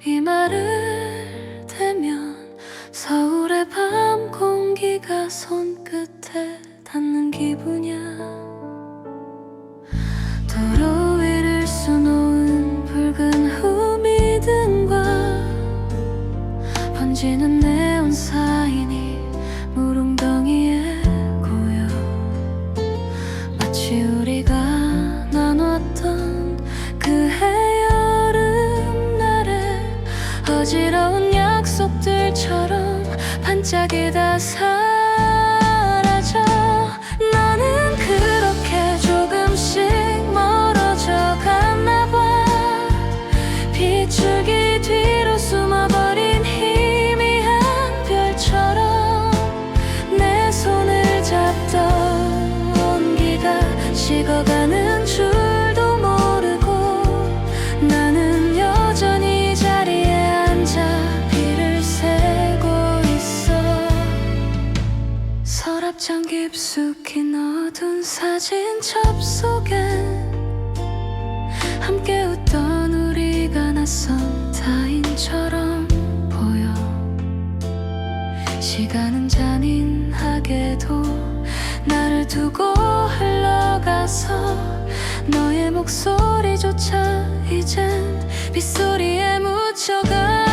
이 말을 대면 서울의 밤 공기가 손끝에 닿는 기분이야. 도로 위를 수놓은 붉은 후미등과 번지는 네온 사인이 물웅덩이에 고여 마치 우리가 나눴던 그 해여름날의 어지러운 약속들처럼 반짝이다 사라져. 너는 그렇게 조금씩 멀어져 갔나봐. 빗줄기 뒤로 숨어버린 희미한 별처럼 내 손을 잡던 온기가 식어가는 줄도 모르고 나는 여전히 자리에 앉아 비를 새고 있어. 서랍장 깊숙이 넣어둔 사진첩 속엔 함께 웃던 우리가 낯선 타인처럼 보여. 시간은 잔인하게도 나를 두고 흘러가서 너의 목소리조차 이젠 빗소리에 묻혀가.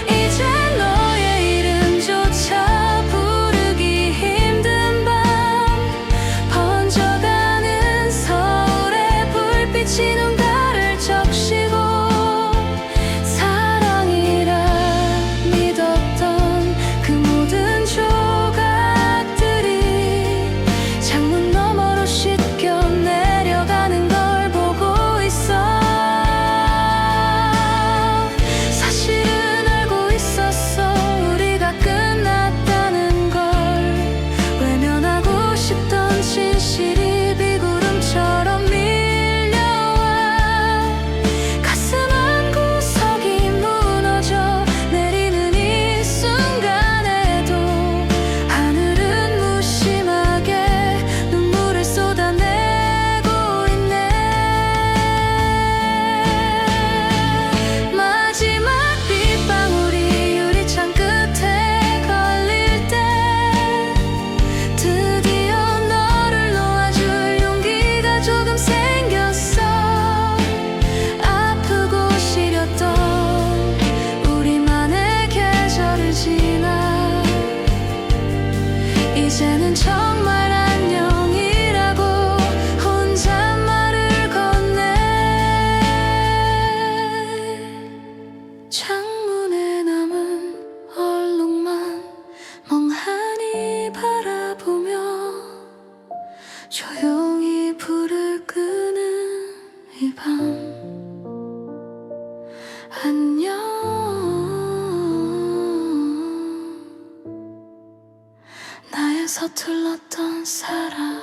이제 너의 이름조차 부르기 힘든 밤 번져가는 서울의 불빛이 눈가를 적시고 사랑이라 믿었던 그 모든 조각들이 창문 너머로 씻겨 내려가는 걸 보고 있어. 사실은 알고 있었어. 우리가 끝났다는 걸. 외면하고 싶던 진실이 비구름처럼 밀려와 가슴 한 구석이 무너져 내리는 이 순간에도 하늘은 무심하게 눈물을 쏟아내고 있네. 마지막 빗방울이 유리창 끝에 걸릴 때 드디어 너를 놓아줄 용기가 조금 생겼어. 아프고 시렸던 우리만의 계절을 지나 이제는 정말 안녕이라고 혼잣말을 건네. 창문에 남은 얼룩만 멍하니 바라보며 조용히 불을 끄는 이 밤. 안녕. 나의 서툴렀던 사랑.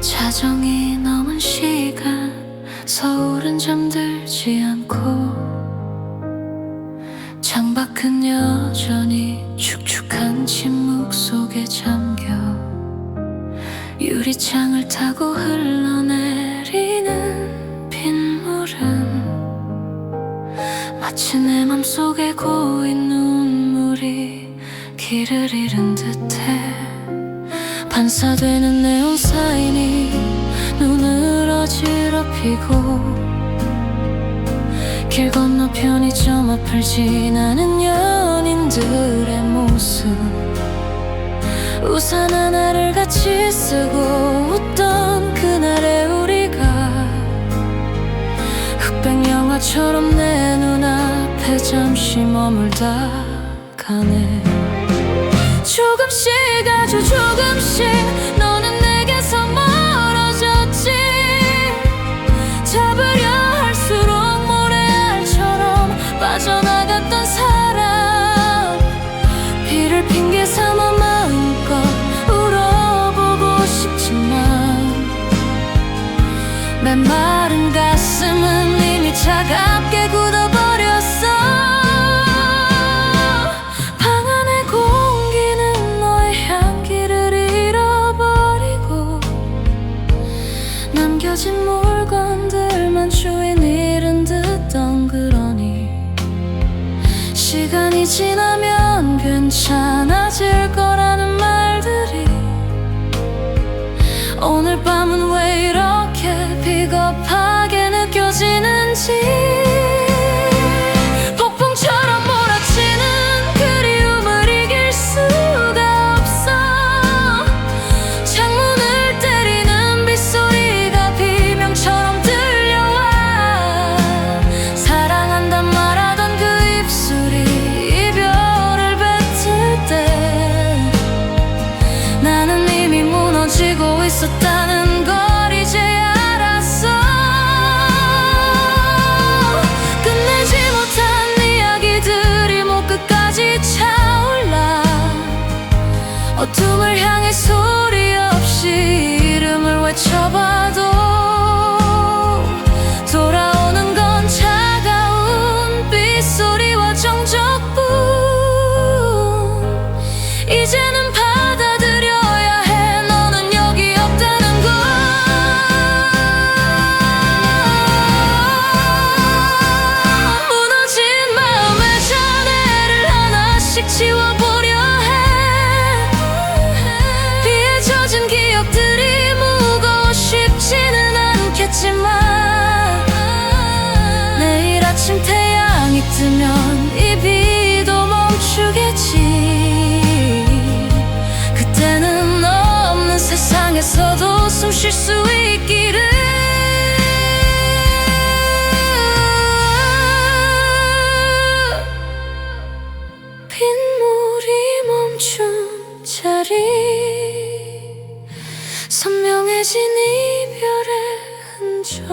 자정이 넘은 시간 서울은 잠들지 않고 창밖은 여전히 축축한 침묵 속에 잠겨 유리창을 타고 흘러내리는 빗물은 마치 내 맘속에 고인 눈물이 길을 잃은 듯해. 반사되는 네온 사인이 눈을 어지럽히고 길 건너 편의점 앞을 지나는 연인들의 모습. 우산 하나를 같이 쓰고 웃던 그날의 우리가 흑백 영화처럼 내 눈앞에 잠시 머물다 가네. 조금씩 아주 조금씩 너는 내게서 멀어졌지. 잡으려 할수록 모래알처럼 빠져나갔다 시간이 지나면 괜찮아질 거라는 말들이 오늘 밤은 왜 이렇게 비겁하게 느껴지는지 폭풍처럼 몰아치는 그리움을 이길 수가 없어 창문을 때리는 빗소리가 비명처럼 들려와 사랑한단 말하던 그 입술이 이별을 뱉을 때 나는 이미 무너지고 있었다는 걸 이제 알았어 끝내지 못한 이야기들이 목 끝까지 차올라 어둠을 향해 소리 없이 이름을 외쳐봐도 돌아오는 건 차가운 빗소리와 정적뿐 이제는 받아들여야 해 너는 여기 없다는 걸 무너진 마음의 잔해를 하나씩 지워보려 해 비에 젖은 기억들이 무거워 쉽지는 않겠지만 내일 아침 태양이 뜨면 이 비도 멈추겠지 그때는 없는 세상에서도 숨 쉴 수 있기를 빗물이 멈춘 자리 선명해진 이별의 흔적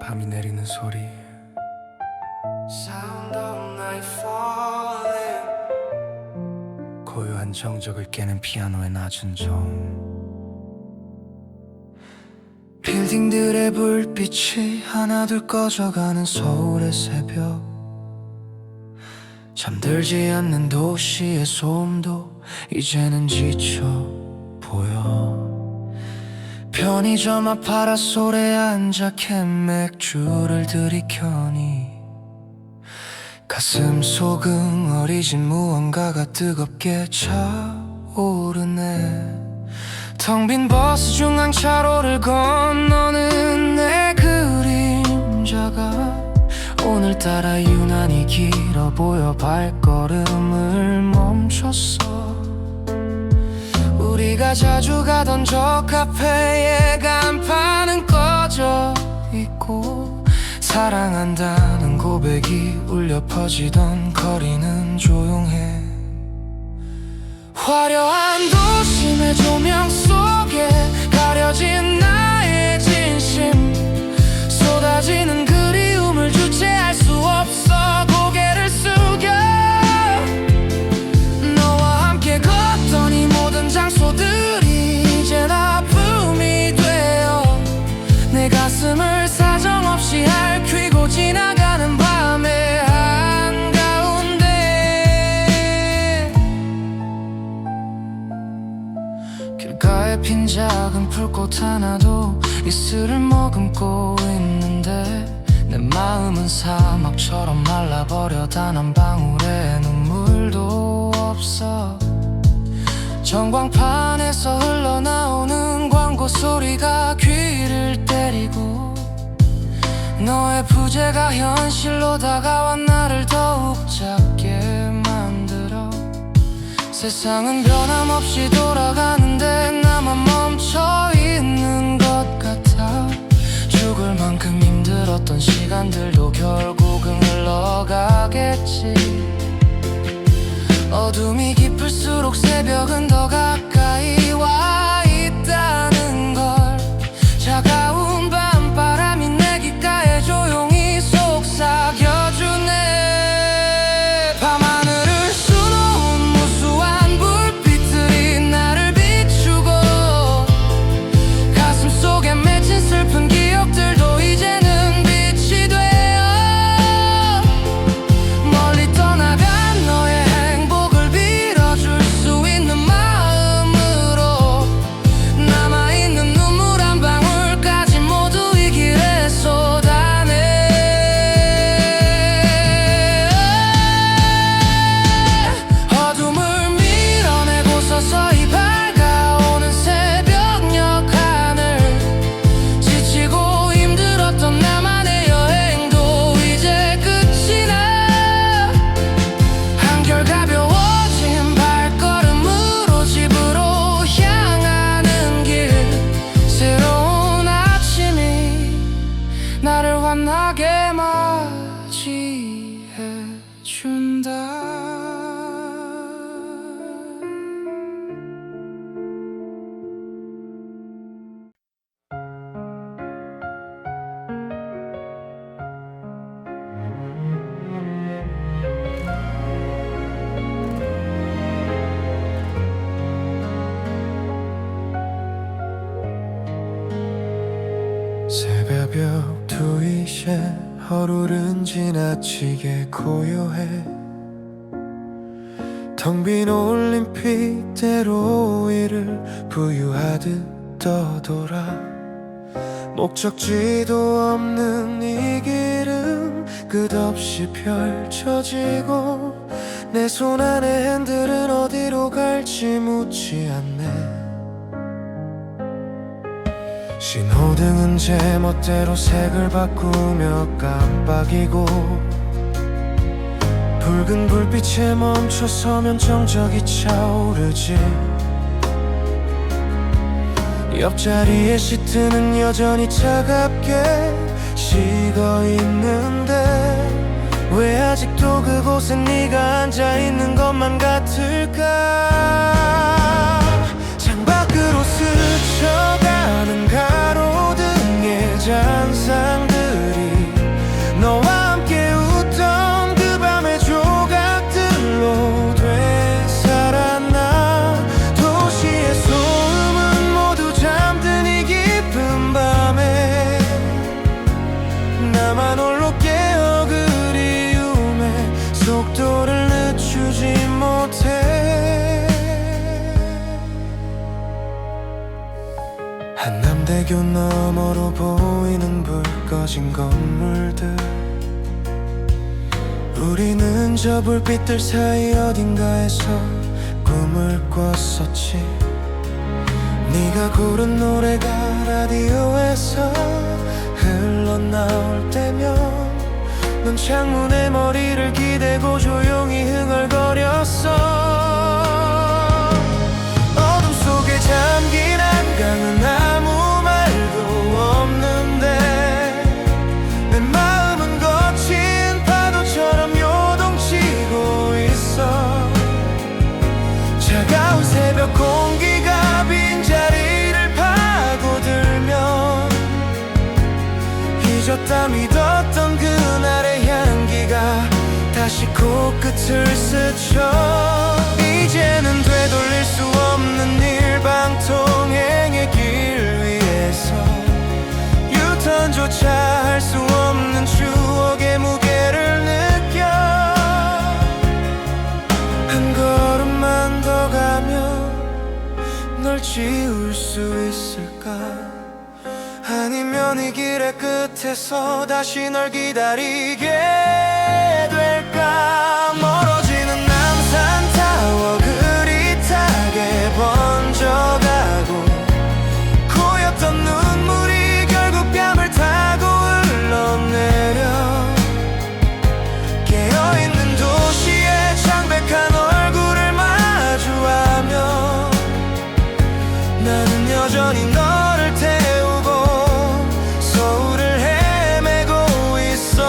밤이 내리는 소리 Sound of night falling 고요한 정적을 깨는 피아노의 낮은 종 빌딩들의 불빛이 하나둘 꺼져가는 서울의 새벽 잠들지 않는 도시의 소음도 이제는 지쳐 보여 편의점 앞 파라솔에 앉아 캔 맥주를 들이켜니 가슴 속 응어리진 무언가가 뜨겁게 차오르네 텅 빈 버스 중앙차로를 건너는 내 그림자가 오늘따라 유난히 길어 보여 발걸음을 멈췄어 우리가 자주 가던 저 카페의 간판은 꺼져 있고 사랑한다는 고백이 울려 퍼지던 거리는 조용해 화려한 도심의 조명 속에 가려진 나의 진심 쏟아지는 그리움을 주체할 수 없어 고개를 숙여 너와 함께 걷던 이 모든 장소들이 이젠 아픔이 되어 내 가슴을 사정없이 핥히고 지나가는 밤의 한가운데 길가에 핀 작은 풀꽃 하나도 이슬을 머금고 있는데 내 마음은 사막처럼 말라버려 단 한 방울의 눈물도 없어 전광판에서 흘러나오는 광고 소리가 귀를 때리고 너의 부재가 현실로 다가와 나를 더욱 작게 만들어 세상은 변함없이 돌아가는데 나만 멈춰있는 것 같아 죽을 만큼 힘들었던 시간들도 결국은 흘러가겠지 어둠이 깊을수록 새벽은 더 가까이 와 있다는 걸 차가운 밤바람이 내 귓가에 조용히 속삭여주네 밤하늘을 수놓은 무수한 불빛들이 나를 비추고 가슴 속에 맺힌 슬픈 기억들도 이제는 빛이 되어 멀리 떠나간 너의 행복을 빌어줄 수 있는 말 새벽도 이제 하루는 지나치게 고요해. 텅 빈 올림픽대로 위를 부유하듯 떠돌아. 목적지도 없는 이 길은 끝없이 펼쳐지고, 내 손 안의 핸들은 어디로 갈지 묻지 않네. 신호등은 제멋대로 색을 바꾸며 깜빡이고, 붉은 불빛에 멈춰서면 정적이 차오르지. 옆자리에 시트는 여전히 차갑게 식어 있는데, 왜 아직도 그곳에 네가 앉아있는 것만 같을까. 창밖으로 스쳐가는 가로등의 잔상들이 너와 함께 웃던 그 밤의 조각들로 되살아나. 도시의 소음은 모두 잠든 이 깊은 밤에 나만 홀로 깨어 그리움에 속도를 늦추지 못해. 한남대교 너머로 보이는 불 꺼진 건물들, 우리는 저 불빛들 사이 어딘가에서 꿈을 꿨었지. 네가 고른 노래가 라디오에서 흘러나올 때면 넌 창문에 머리를 기대고 조용히 흥얼거렸어. 어둠 속에 잠긴 한강은 아무 말도 없는데, 내 마음은 거친 파도처럼 요동치고 있어. 차가운 새벽 공기가 빈자리를 파고들면 잊었다 믿었던 그날의 향기가 다시 코끝을 스쳐. 이제는 되돌릴 수 없는 일방통행의 길 위에서 유턴조차 할 수 없는 추억의 무게를 느껴. 한 걸음만 더 가면 널 지울 수 있을까. 아니면 이 길의 끝에서 다시 널 기다리게 될까. 멀어지는 남산타워 그릿하게 번져가고, 고였던 눈물이 결국 뺨을 타고 흘러내려. 깨어있는 도시의 창백한 얼굴을 마주하며 나는 여전히 너를 태우고 서울을 헤매고 있어.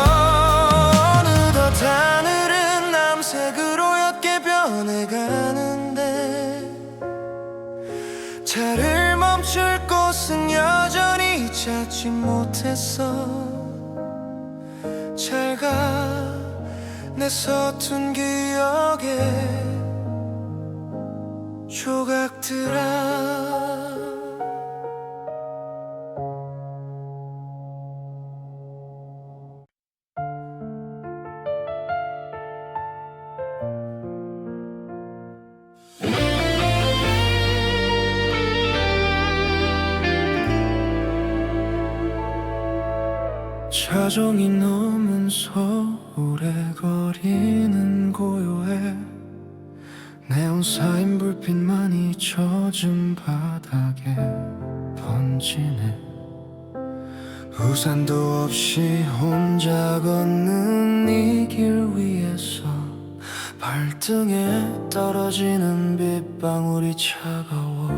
어느덧 하늘은 남색으로 옅게 변해가는데, 차를 멈출 곳은 여전히 찾지 못했어. 잘 가 내 서툰 기억의 조각들아. 자정이 넘은 서울의 거리는 고요해. 네온 사인 불빛만이 젖은 바닥에 번지네. 우산도 없이 혼자 걷는 이 길 위에서 발등에 떨어지는 빗방울이 차가워.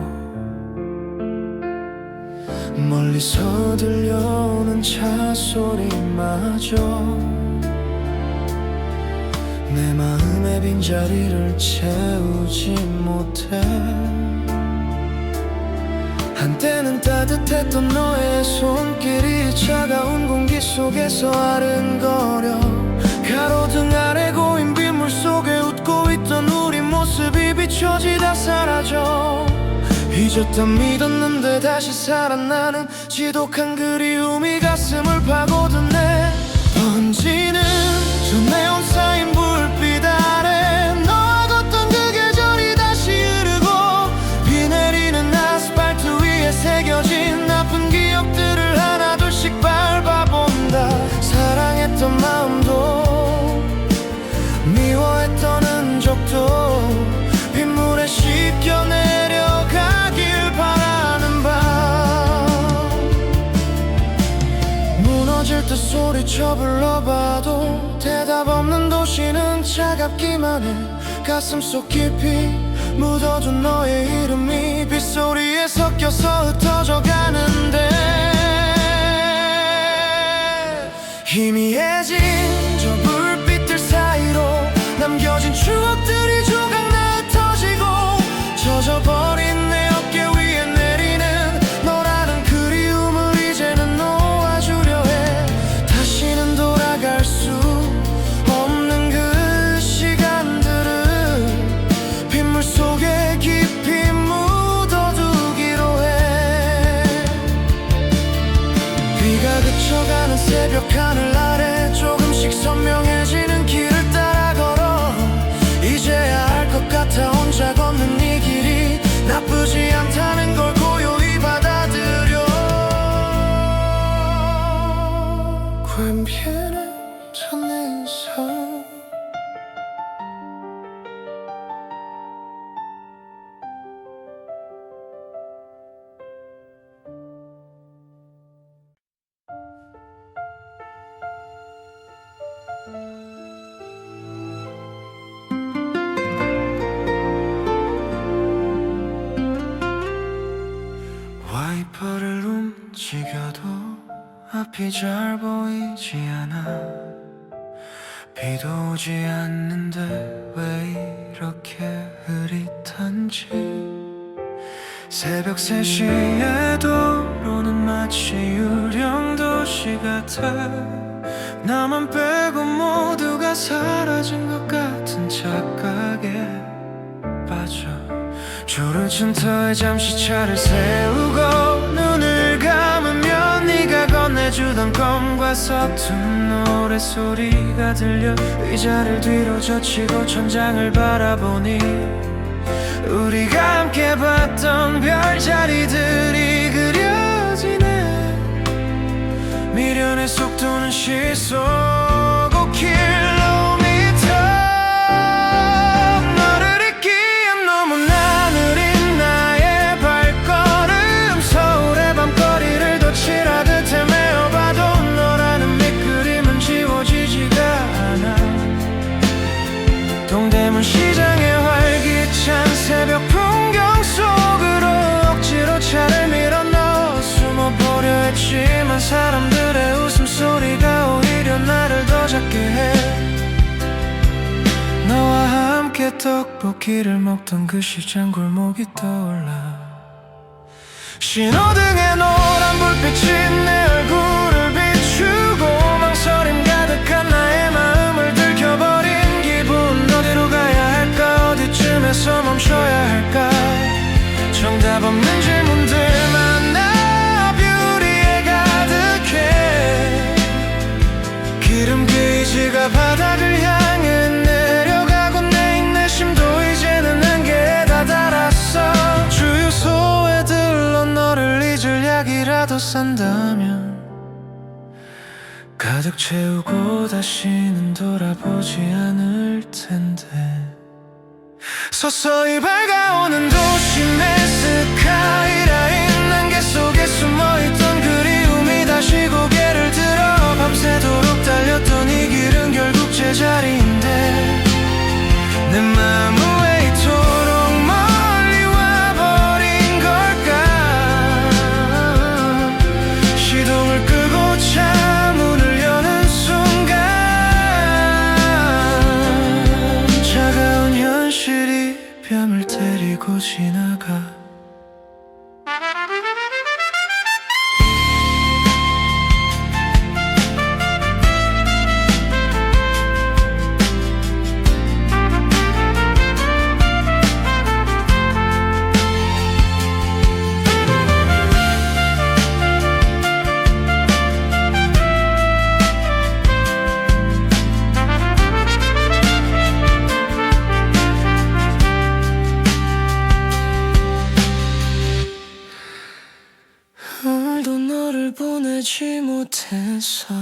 멀리서 들려오는 차 소리마저 내 마음의 빈자리를 채우지 못해. 한때는 따뜻했던 너의 손길이 차가운 공기 속에서 아른거려. 가로등 아래 고인 빗물 속에 웃고 있던 우리 모습이 비춰지다 사라져. 잊었다 믿었는데 다시 살아나는 지독한 그리움이 가슴을 파고드네. 번지는 저 네온 쌓인 불빛 아래 너와 걷던 그 계절이 다시 흐르고 비 내리는 아스팔트 위에 새겨진 아픈 기억들을 하나둘씩 밟아본다. 사랑했던 마음도 미워했던 흔적도 빗물에 씻겨 내려가길 바라는 밤. 무너질 듯 소리쳐 불러봐도 대답 없는 도시는 차갑기만 해. 가슴속 깊이 묻어둔 너의 이름이 빗소리에 섞여서 흩어져 가는데 희미해진 저 불빛들 사이로 남겨진 추억들이 조각나 흩어지고 젖어버린 내 어깨 위에 내리는 너라는 그리움을 이제는 놓아주려 해. 다시는 돌아갈 수 없는 그 시간들을 빗물 속에 깊이 묻어두기로 해. 비가 그쳐가는 새벽 하늘 아래 조금씩 선명해지는 길을 따라 걸어 이제야 알 것 같아. 혼자 걷는 이 길이 나쁘지 않다는 걸 고요히 받아들여. 快变了这年少。 와이퍼를 움직여도 앞이 잘 보이지 않아. 비도 오지 않는데 왜 이렇게 흐릿한지. 새벽 3시에 도로는 마치 유령 도시 같아. 나만 빼고 모두가 사라진 것 같은 착각에 빠져. 조른 춘터에 잠시 차를 세우고 눈을 감으면 네가 건네주던 껌과 서툰 노래소리가 들려. 의자를 뒤로 젖히고 천장을 바라보니 우리가 함께 봤던 별자리들이 그려지네. 미련의 속도는 시속 5km. 동대문 시장의 활기찬 새벽 풍경 속으로 억지로 차를 밀어 넣어 숨어보려 했지만 사람들의 웃음소리가 오히려 나를 더 작게 해. 너와 함께 떡볶이를 먹던 그 시장 골목이 떠올라. 신호등의 노란 불빛이 내 얼굴을 비추고 망설임 가득한 나의 마음을 들켜버린 어디로 가야 할까? 어디쯤에서 멈춰야 할까? 정답 없는 질문들만 나 뷰리에 가득해. 기름 게이지가 바닥을 향해 내려가고 내 인내심도 이제는 한계에 다다랐어. 주유소에 들러 너를 잊을 약이라도 산다면 가득 채우고 다시는 돌아보지 않을 텐데. 서서히 밝아오는 도심의 스카이라인 안개 속에 숨어있던 그리움이 다시 고개를 들어. 밤새도록 달렸던 이 길은 결국 제자리인데 내 마음은 왜 이토록 멀리 와버린 걸까. 시동을 끄고 차 문을 여는 순간 차가운 현실이 뺨을 때리고 지나가. 너를 보내지 못해서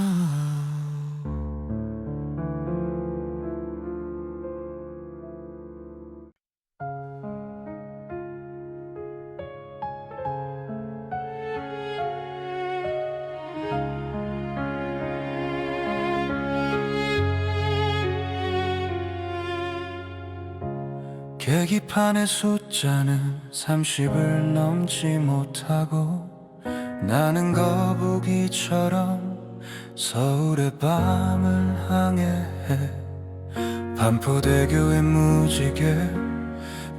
계기판의 숫자는 30을 넘지 못하고 나는 거북이처럼 서울의 밤을 항해해 반포대교의 무지개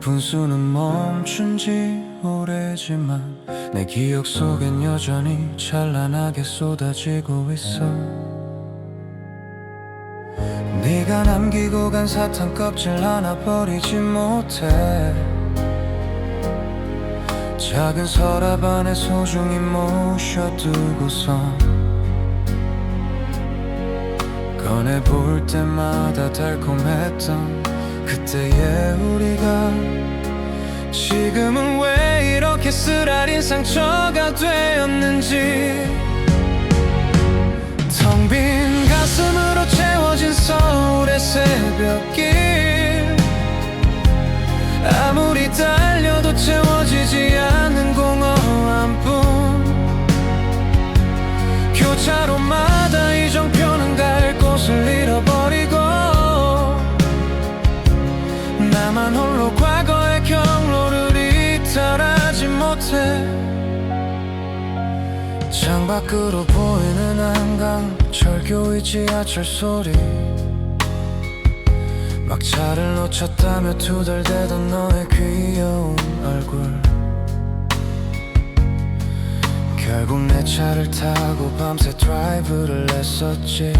분수는 멈춘 지 오래지만 내 기억 속엔 여전히 찬란하게 쏟아지고 있어. 네가 남기고 간 사탕 껍질 하나 버리지 못해 작은 서랍 안에 소중히 모셔두고서 꺼내볼 때마다 달콤했던 그때의 우리가 지금은 왜 이렇게 쓰라린 상처가 되었는지 텅 빈 가슴으로 채워진 서울의 새벽길 아무리 달려도 채워지지 않는 공허함뿐 교차로마다 이정표는 갈 곳을 잃어버리고 나만 홀로 과거의 경로를 이탈하지 못해 창밖으로 보이는 한강 철교의 지하철 소리 막차를 놓쳤다며 투덜대던 너의 귀여운 얼굴 결국 내 차를 타고 밤새 드라이브를 했었지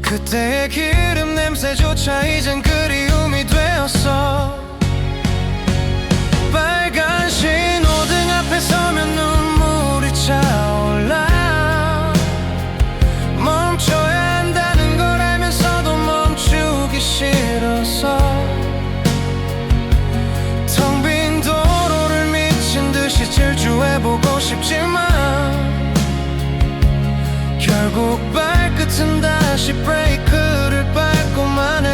그때의 기름 냄새조차 이젠 그리움이 되었어 빨간 신호등 앞에 서면 눈물이 차올라 멈춰야 한다는 걸 알면서도 멈추기 싫어서 텅 빈 도로를 미친 듯이 질주해보고 싶지만 결국 발끝은 다시 브레이크를 밟고만 해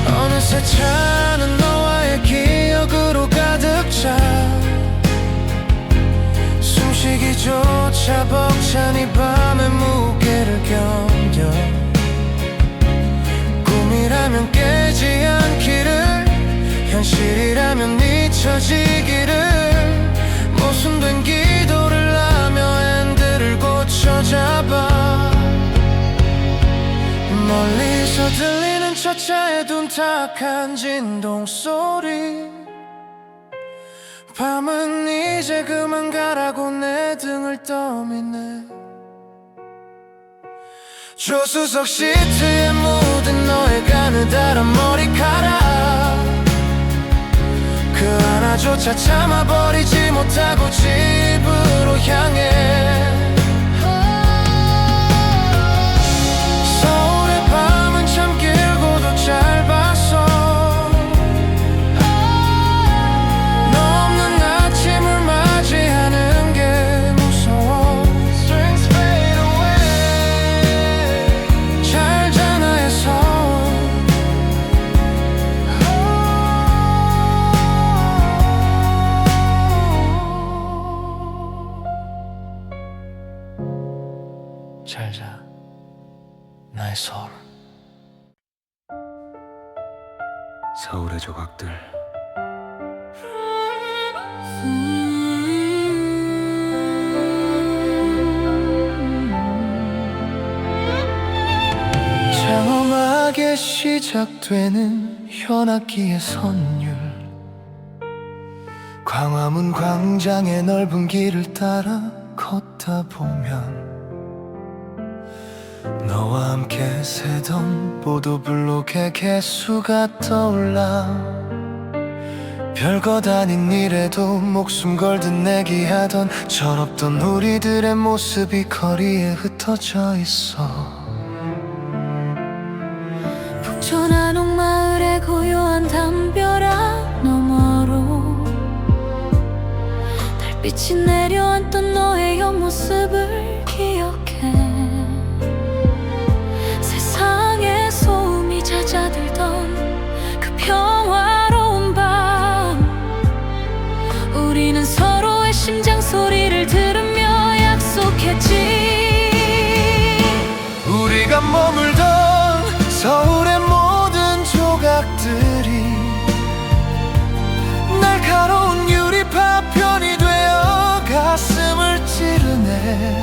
어느새 차는 너와의 기억으로 가득 차 숨쉬기조차 벅찬 이 밤의 무게를 견뎌 꿈이라면 깨지 않기를 현실이라면 잊혀지기를 모순된 기도를 하며 핸들을 고쳐잡아 멀리서 들리는 저 차의 둔탁한 진동소리 밤은 이제 그만 가라고 내 등을 떠미네 조수석 시트에 묻은 너의 가느다란 머리카락 그 하나조차 참아버리지 못하고 집으로 향해 서울의 밤은 참 길고도 짧았어 너 없는 아침을 맞이하는 게 무서워 Strings fade away 잘 자나해서 잘 자, 나의 서울. 서울의 조각들. 장엄하게 시작되는 현악기의 선율 광화문 광장의 넓은 길을 따라 걷다 보면 너와 함께 새던 보도블록의 개수가 떠올라 별것 아닌 일에도 목숨 걸듯 내기하던 철없던 우리들의 모습이 거리에 흩어져 있어 북촌한옥 마을의 고요한 담벼락 너머로 빛이 내려앉던 너의 옆모습을 기억해. 세상에 소음이 잦아들던 그 평화로운 밤, 우리는 서로의 심장 소리를 들으며 약속했지. 우리가 머물던 서울의 모든 조각들이 날카로운 유리 파편이 되어 가슴을 찌르네.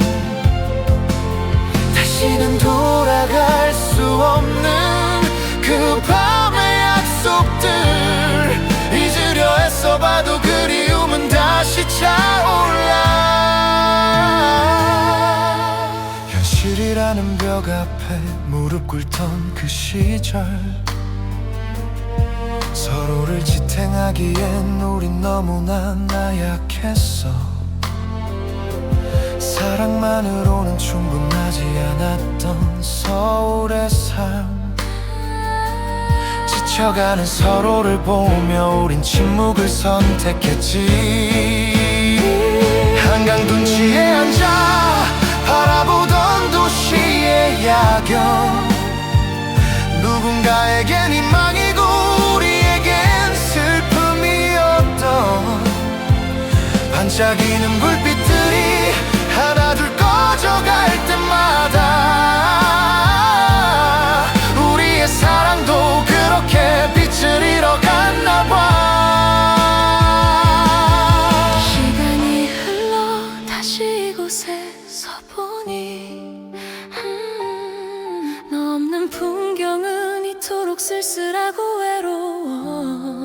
다시는 돌아갈 수 없는 그 밤의 약속들, 잊으려 애써 봐도 그리움은 다시 차올라. 현실이라는 벽 앞에 무릎 꿇던 그 시절, 서로를 지탱하기엔 우린 너무나 나약했어. 사랑만으로는 충분하지 않았던 서울의 삶, 지쳐가는 서로를 보며 우린 침묵을 선택했지. 한강 둔치에 앉아 바라보던 도시의 야경, 누군가에겐 희망이고 우리에겐 슬픔이었던, 반짝이는 불빛들이 하나둘 꺼져갈 때마다 우리의 사랑도 그렇게 빛을 잃어갔나 봐. 시간이 흘러 다시 이곳에 서보니 너 없는 풍경은 이토록 쓸쓸하고 외로워.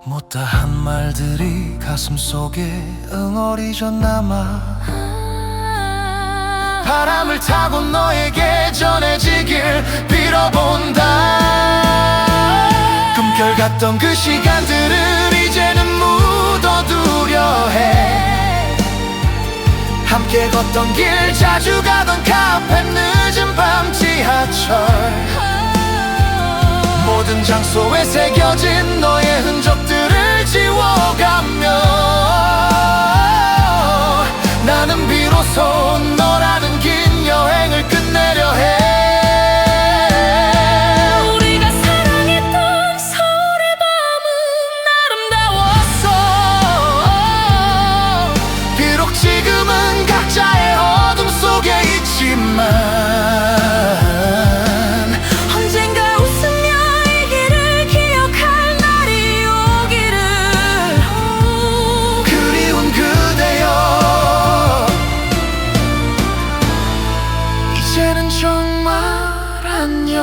못다한 말들이 가슴속에 응어리져 남아 바람을 타고 너에게 전해지길 빌어본다. 꿈결 같던 그 시간들을 이제는 묻어두려 해. 함께 걷던 길, 자주 가던 카페, 늦은 밤 지하철, 모든 장소에 새겨진 너의 흔적들을 지워가며 나는 비로소 너라는 긴 여행을 끝내려 해. 우리가 사랑했던 서울의 밤은 아름다웠어. 비록 지금은 각자의 어둠 속에 있지만 언젠가 웃으며 이 길을 기억할 날이 오기를. 그리운 그대여, 이제는 정말 안녕.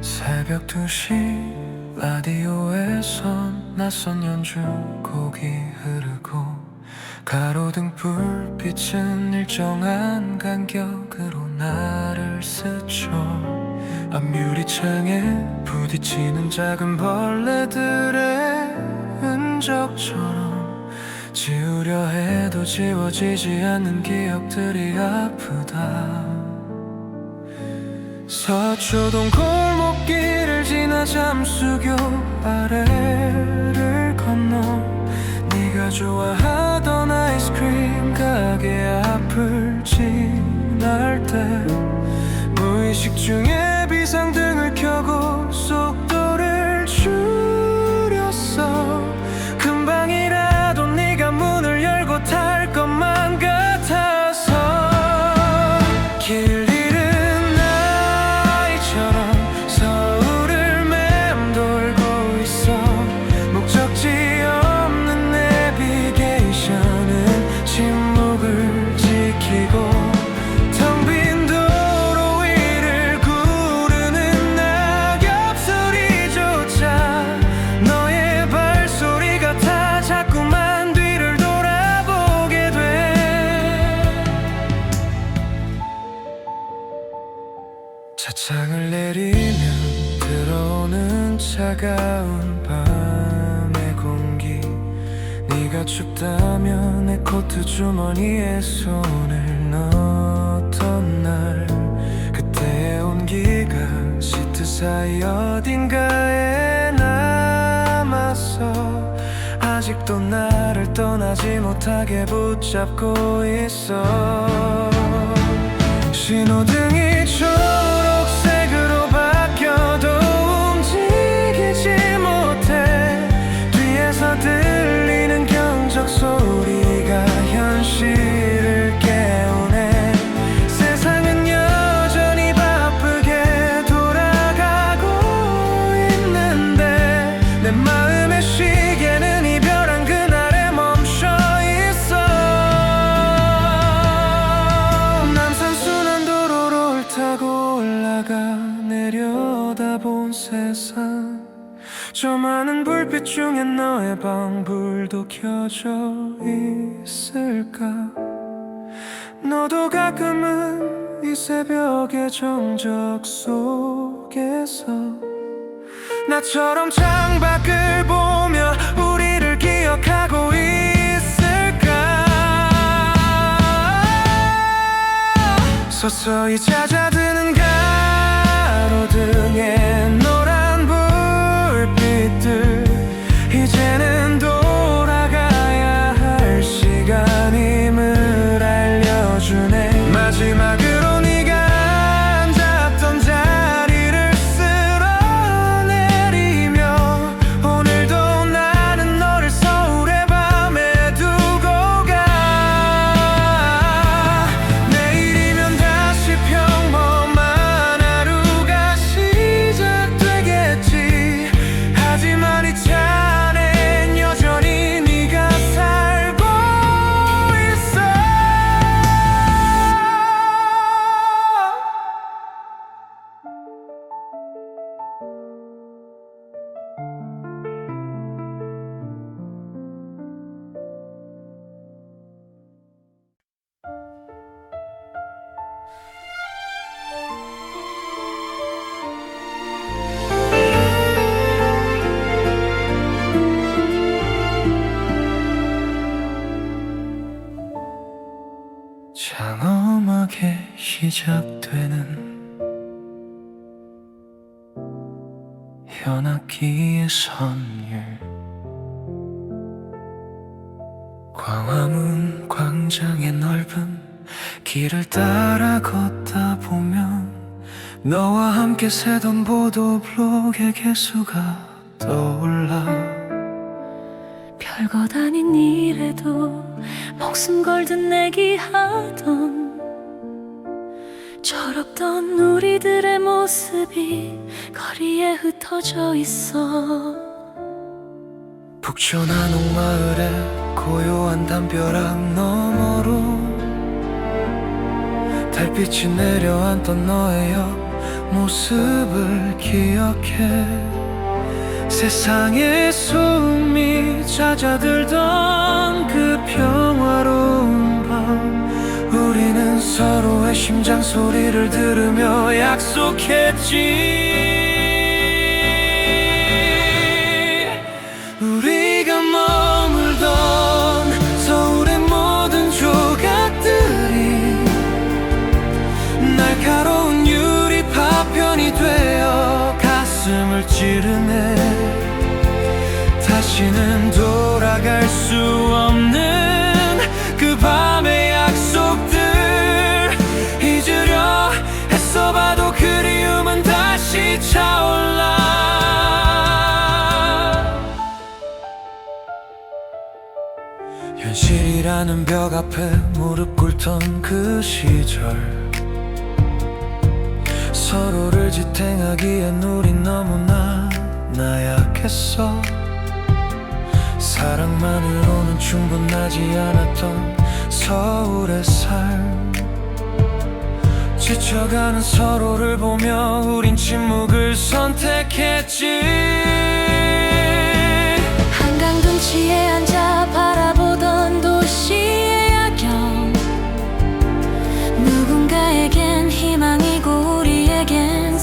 새벽 2시 라디오에선 낯선 연주곡이 흐르고 가로등 불빛은 일정한 간격으로 나를 스쳐. 앞 유리창에 부딪히는 작은 벌레들의 흔적처럼 지우려 해도 지워지지 않는 기억들이 아프다. 서초동 골목길을 지나 잠수교 아래를 건너 네가 좋아하던 아이스크림 가게 앞을 지날 때 무의식 중에 비상등을 켜고 속도를 줄였어. 금방이라도 네가 문을 열고 탈 것만 같아서 길 잃은 아이처럼 서울을 맴돌고 있어. 목적지 없는 내비게이션은 침묵을 지키고 텅 빈 도로 위를 구르는 장을 내리면 들어오는 차가운 밤의 공기, 네가 춥다면 내 코트 주머니에 손을 넣었던 날, 그때의 온기가 시트 사이 어딘가에 남았어. 아직도 나를 떠나지 못하게 붙잡고 있어. 신호등이 초록색으로 바뀌어도 움직이지 못해. 뒤에서 들리는 경적 소리가 현실을 깨우네. 세상은 여전히 바쁘게 돌아가고 있는데 내 마음의 시계는 이별한 그날에 멈춰 있어. 남산순환도로를 타고 올라가 내려다본 세상, 저 많은 불빛 중에 너의 방불도 켜져 있을까? 너도 가끔은 이 새벽의 정적 속에서 나처럼 창밖을 보며 우리를 기억하고 있을까? 서서히 잦아드는 가로등에 노란 불빛들, 이제는 돌아가야 할 시간임을 알려주네. 마지막으로 네가 앉았던 자리를 쓸어내리며 오늘도 나는 너를 서울의 밤에 두고 가. 내일이면 다시 평범한 하루가 시작되겠지. 하지만 이 차 안엔 여전히 네가 살고 있어. 장엄하게 시작되는 현악기의 선율, 광화문 광장의 넓은 길을 따라 걷다 보면 너와 함께 세던 보도블록의 개수가 떠올라. 별것 아닌 일에도 목숨 걸듯 내기하던 철없던 우리들의 모습이 거리에 흩어져 있어. 북촌한 옥마을의 고요한 담벼락 너머로 달빛이 내려앉던 너의 옆모습을 기억해. 세상에 숨이 잦아들던 그 평화로운 밤, 우리는 서로의 심장 소리를 들으며 약속했지. 우리가 머물던 서울의 모든 조각들이 날카로운 유리 파편이 되어 가슴을 찌르네. 다시는 돌아갈 수 없는 그 밤의 약속들, 잊으려 애써봐도 그리움은 다시 차올라. 현실이라는 벽 앞에 무릎 꿇던 그 시절, 서로를 지탱하기엔 우린 너무나 나약했어. 사랑만으로는 충분하지 않았던 서울의 삶, 지쳐가는 서로를 보며 우린 침묵을 선택했지. 한강 둔치에 앉아 바라보던 도시의 야경, 누군가에겐 희망이고 우리에겐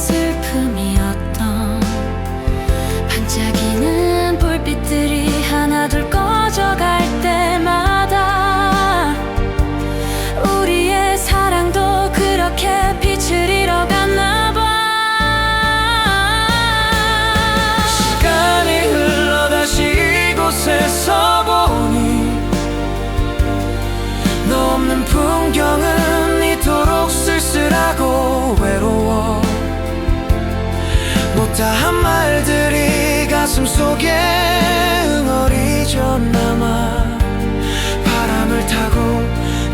가슴속에 응어리져 남아 바람을 타고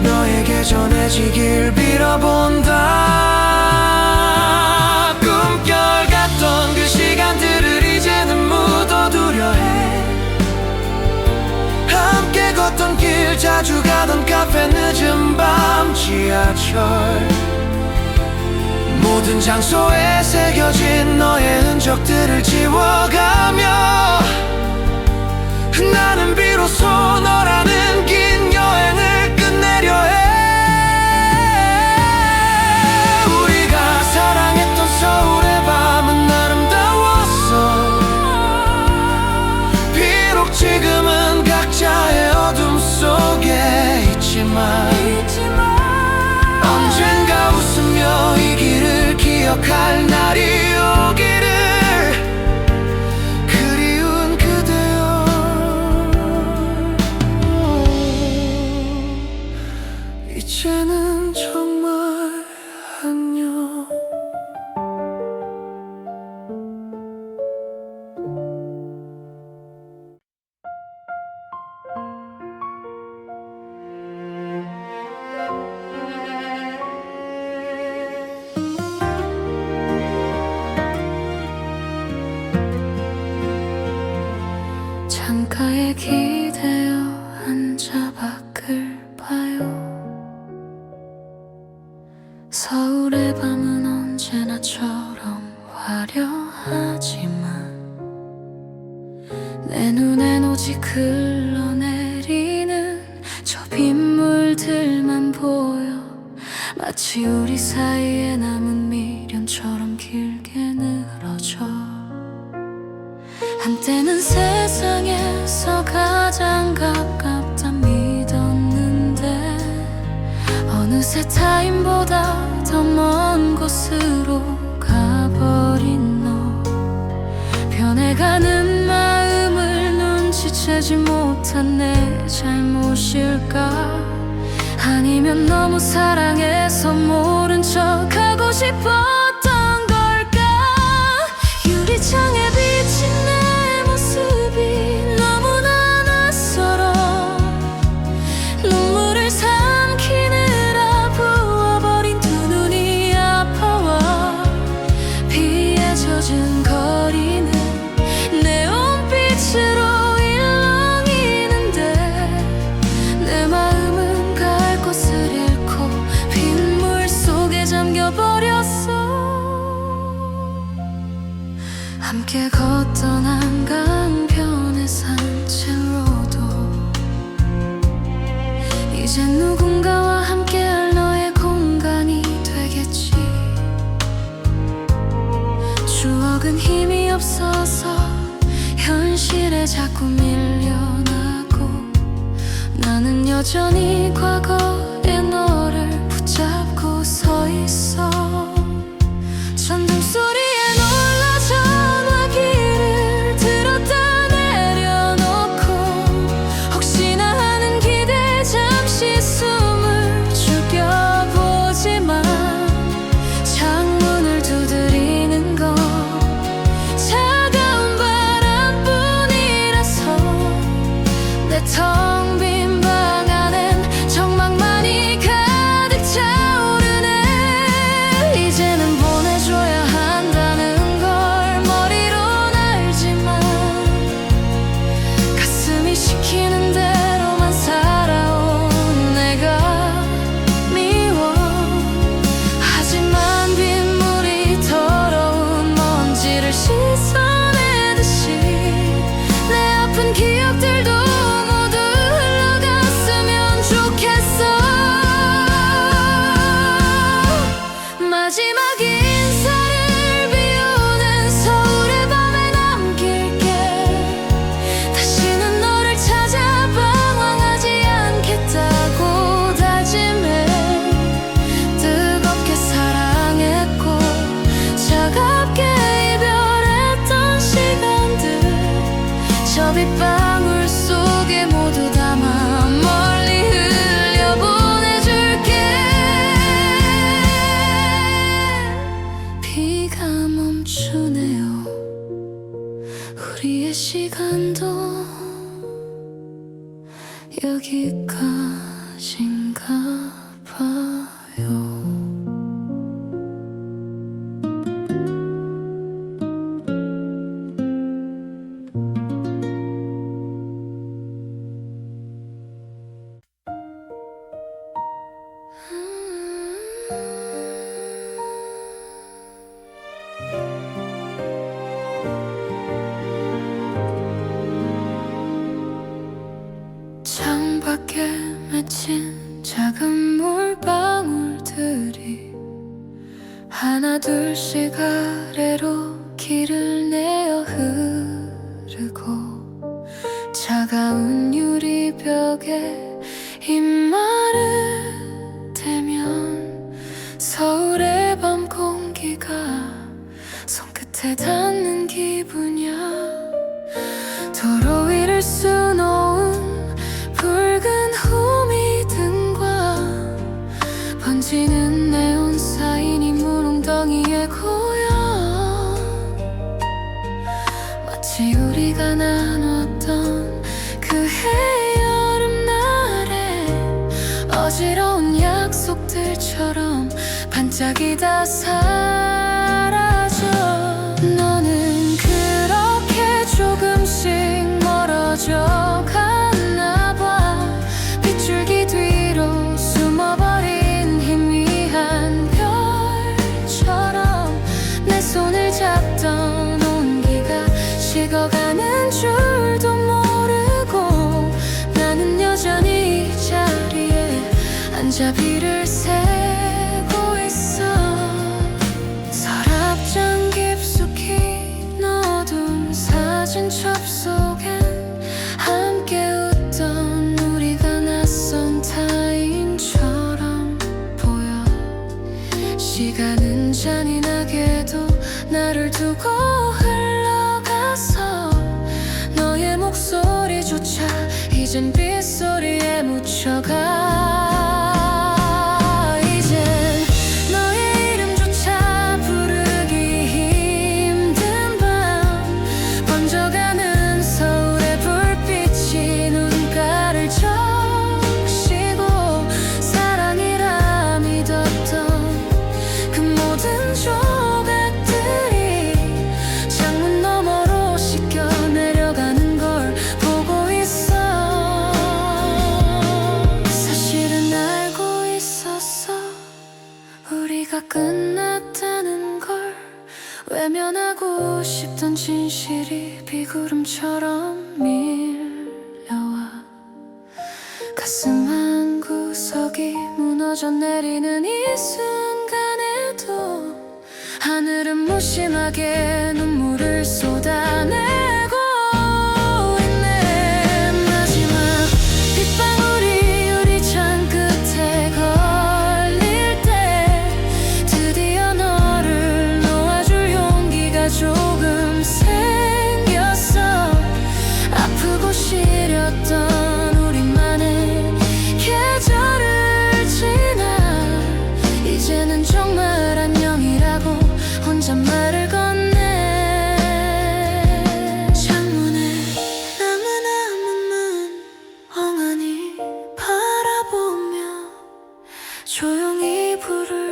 너에게 전해지길 빌어본다. 꿈결 같던 그 시간들을 이제는 묻어두려 해. 함께 걷던 길, 자주 가던 카페, 늦은 밤 지하철, 모든 장소에 새겨진 너의 흔적들을 지워가며 나는 비로소 너라는 긴 여행을 끝내려 해. 우리가 사랑했던 서울의 밤은 아름다웠어. 비록 지금은 각자의 어둠 속에 있지만 언젠가 웃으며 이 길을 기억할 날이 오기를. 그리운 그대여, 이제는 정말 안녕. 창가에 기대어 앉아 밖을 봐요. 서울의 밤은 언제나처럼 화려하지만 내 눈엔 오직 흘러내리는 저 빗물들만 보여. 마치 우리 사이에 남은 미련처럼 길게 늘어져. 한때는 세상에서 가장 가깝다 믿었는데 어느새 타인보다 더 먼 곳으로 가버린 너. 변해가는 마음을 눈치채지 못한 내 잘못일까? 아니면 너무 사랑해서 모른 척하고 싶었던 걸까? 유리창에 비친 내 모습이 너무나 낯설어. 눈물을 삼키느라 부어버린 두 눈이 아파와 비에 젖은 거리는 네온빛으로 일렁이는데 내 마음은 갈 곳을 잃고 빗물 속에 잠겨버렸어. 함께 걷던 한강변의 산책로도 이젠 누군가와 함께할 너의 공간이 되겠지. 추억은 힘이 없어서 현실에 자꾸 밀려나고 나는 여전히 과거의 너를 붙잡고 서 있어. 전등 소리에 놀라 전화기를 들었다 내려놓고 혹시나 하는 기대 잠시 숨을 죽여보지만 창문을 두드리는 건 차가운 바람뿐이라서 내 텅 빈 방 안엔 적망만이 가득 차오르네. 이제는 보내줘야 한다. 여기까지인가 봐요. 창밖에 맺힌 작은 물방울들이 하나 둘씩 아래로 길을 내어 흐르고 차가운 유리벽에 입말을 대면 서울의 밤 공기가 손끝에 닿는 기분이야. 도로 위를 수놓은 붉은 호미등과 번지는 네온 사인이 물웅덩이에 고여 마치 우리가 나눴던 그 해의 여름날에 어지러운 약속들처럼 반짝이다 사라져. 너는 그렇게 조금씩 멀어져 갔나봐. 빗줄기 뒤로 숨어버린 희미한 별처럼 내 손을 잡던 온기가 식어가는 줄도 모르고 나는 여전히 이 자리에 앉아 비를 새고 있어. 서랍장 깊숙이 넣어둔 사진첩 속엔 함께 웃던 우리가 낯선 타인처럼 보여. 시간은 잔인하게도 나를 두고 흘러가서 너의 목소리조차 이젠 빗소리에 묻혀가. 이젠 너의 이름조차 부르기 힘든 밤 번져가는 서울의 불빛이 눈가를 적시고 사랑이라 믿었던 그 모든 조각들이 창문 너머로 씻겨 내려가는 걸 보고 있어. 사실은 알고 있었어. 우리가 끝났다는 걸 외면하고 싶던 진실이 비구름처럼 밀려와 가슴 한 구석이 무너져 내리는 이 순간에도 하늘은 무심하게 눈물을 쏟아내고 있네. 마지막 빗방울이 유리창 끝에 걸릴 때 드디어 너를 놓아줄 용기가 조금 생겼어. 아프고 시렸던 우리만의 계절을 지나 이제는 정말 안녕이라고 혼잣말을 건네. 창문에 남은 한문만 엉아니 바라보며 조용히 불을